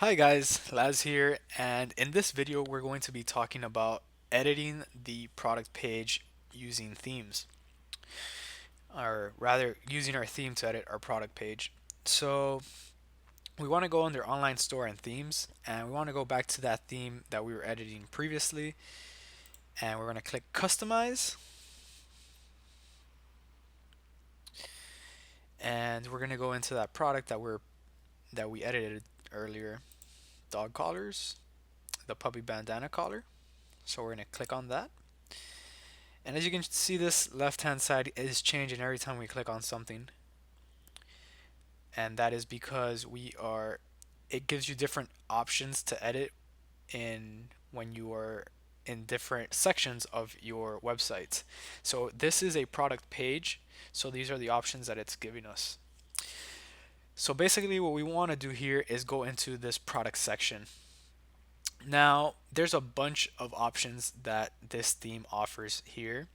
Hi guys, Laz here, and in this video we're going to be talking about editing the product page using themes, or rather using our theme to edit our product page. So we want to go under online store and themes, and we want to go back to that theme that we were editing previously, and we're going to click customize, and we're going to go into that product that we edited earlier, dog collars, the puppy bandana collar. So we're going to click on that. And as you can see, this left hand side is changing every time we click on something. And that is because it gives you different options to edit in when you are in different sections of your website. So this is a product page. So these are the options that it's giving us. So basically what we want to do here is go into this product section. Now, there's a bunch of options that this theme offers here.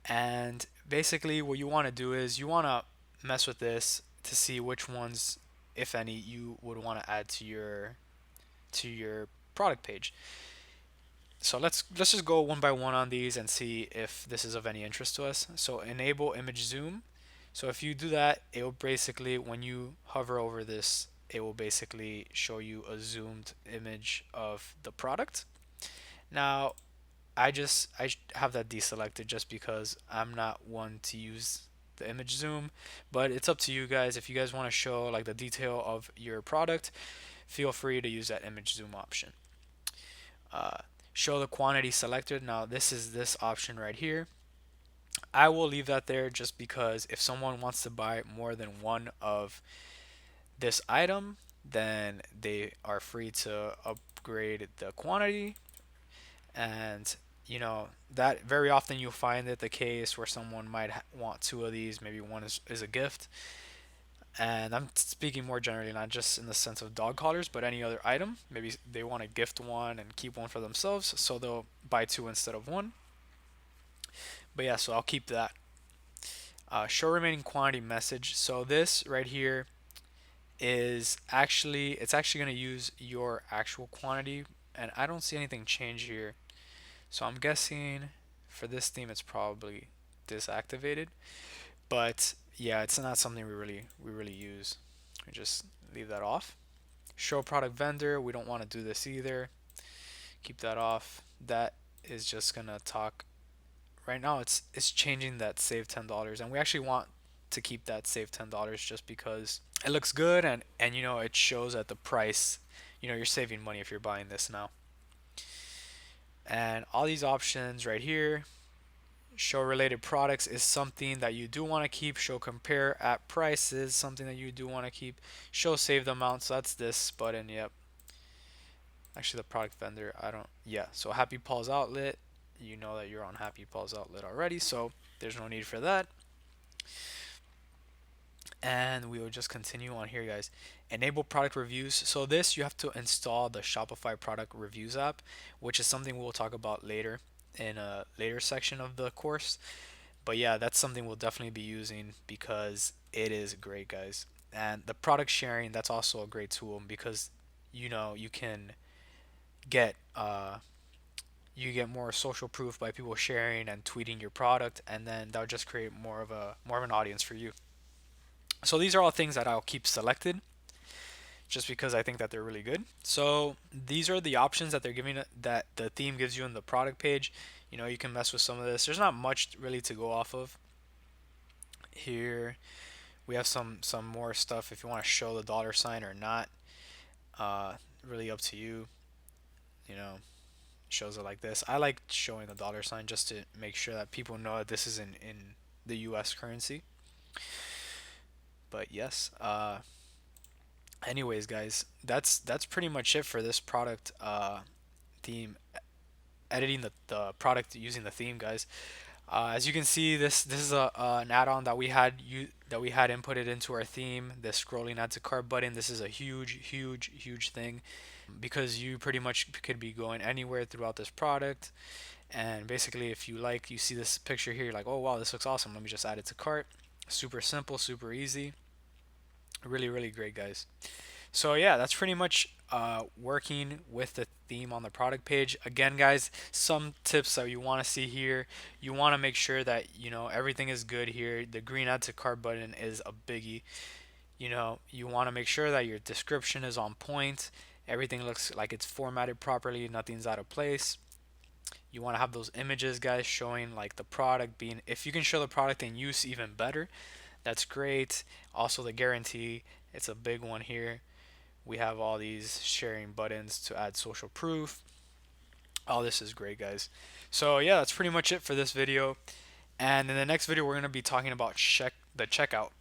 And basically, what you want to do is you want to mess with this to see which ones, if any, you would want to add to your product page. So let's just go one by one on these and see if this is of any interest to us. So enable image zoom. So if you do that, it will basically, when you hover over this, it will basically show you a zoomed image of the product. Now, I have that deselected just because I'm not one to use the image zoom, but it's up to you guys. If you guys want to show like the detail of your product, feel free to use that image zoom option. Uh, Show the quantity selected. Now this is this option right here. I will leave that there just because if someone wants to buy more than one of this item, then they are free to upgrade the quantity. And that very often you'll find it the case where someone might want two of these, maybe one is a gift. And I'm speaking more generally, not just in the sense of dog collars, but any other item. Maybe they want to gift one and keep one for themselves, so they'll buy two instead of one. But yeah, so I'll keep that. Show remaining quantity message. So this right here it's actually going to use your actual quantity, and I don't see anything change here. So I'm guessing for this theme it's probably disactivated. But yeah, it's not something we really use. We just leave that off. Show product vendor, we don't want to do this either. Keep that off. That is just gonna talk right now. It's changing that save $10, and we actually want to keep that save $10 just because it looks good, and it shows at the price. You're saving money if you're buying this now. And all these options right here, show related products is something that you do want to keep. Show compare at prices, something that you do want to keep. Show saved amount, so that's this button. Yep. Actually, the product vendor, I don't. Yeah. So Happy Paul's outlet, you know that you're on Happy Paul's outlet already, so there's no need for that. And we will just continue on here, guys. Enable product reviews. So this, you have to install the Shopify product reviews app, which is something we'll talk about later in a later section of the course. But yeah, that's something we'll definitely be using because it is great, guys. And the product sharing, that's also a great tool because you can get you get more social proof by people sharing and tweeting your product, and then that'll just create more of an audience for you. So these are all things that I'll keep selected just because I think that they're really good. So these are the options that they're giving, that the theme gives you in the product page. You can mess with some of this. There's not much really to go off of here. We have some more stuff if you want to show the dollar sign or not. Uh, Really up to you. You know, Shows it like this. I like showing the dollar sign just to make sure that people know that this is in the U.S. currency. But yes. Anyways, guys, that's pretty much it for this product theme. Editing the product using the theme, guys. As you can see, this is an add-on that we had inputted into our theme. The scrolling add to cart button. This is a huge thing because you pretty much could be going anywhere throughout this product. And basically, if you see this picture here, you're like, oh wow, this looks awesome. Let me just add it to cart. Super simple, super easy. Really great, guys. So yeah, that's pretty much working with the theme on the product page. Again, guys, some tips that you want to see here. You want to make sure that everything is good here. The green add to cart button is a biggie. You want to make sure that your description is on point. Everything looks like it's formatted properly. Nothing's out of place. You want to have those images, guys, showing like the product being. If you can show the product in use, even better. That's great. Also, the guarantee. It's a big one here. We have all these sharing buttons to add social proof. All this is great, guys. So yeah, that's pretty much it for this video. And in the next video, we're going to be talking about the checkout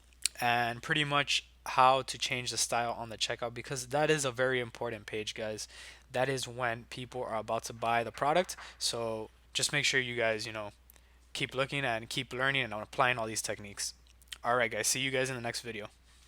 and pretty much how to change the style on the checkout, because that is a very important page, guys. That is when people are about to buy the product. So just make sure you guys, keep looking and keep learning and applying all these techniques. All right, guys. See you guys in the next video.